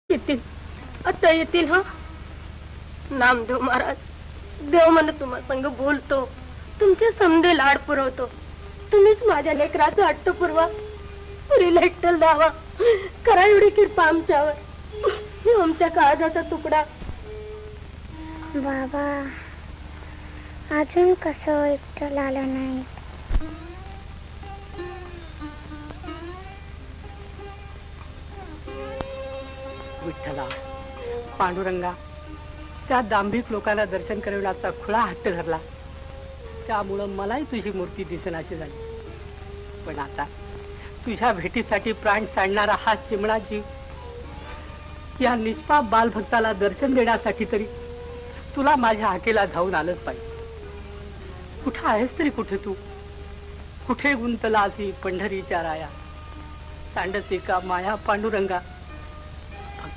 येतील, आता येतील. हा नामदेव महाराज, देव मन तुम्हा संग बोलतो, तुमचे समधे लाड पुरवतो. तुम्हीच माझ्या लेकराचा हट्ट पुरवा, पुरीला एकटल द्यावा, करा एवढी कृपा आमच्यावर. हे आमच्या काळजाचा तुकडा. बाबा अजून कसं एकटल आलं नाही. विठ्ठला, पांडुरंगा, त्या दांभिक लोकांना दर्शन करवण्याचा खुळा हट्ट धरला, त्यामुळं मलाही तुझी मूर्ती दिसेनाशी झाली. पण आता तुझ्या भेटीसाठी प्राण सांडणारा हा चिमणा जीव, या निष्पाप बालभक्ताला दर्शन देण्यासाठी तरी तुला माझ्या हाकेला धावून आलंच पाहिजे. कुठं आहेस तरी कुठे तू? कुठे गुंतलासी पंढरीच्या राया, सांडसी का माया पांडुरंगा?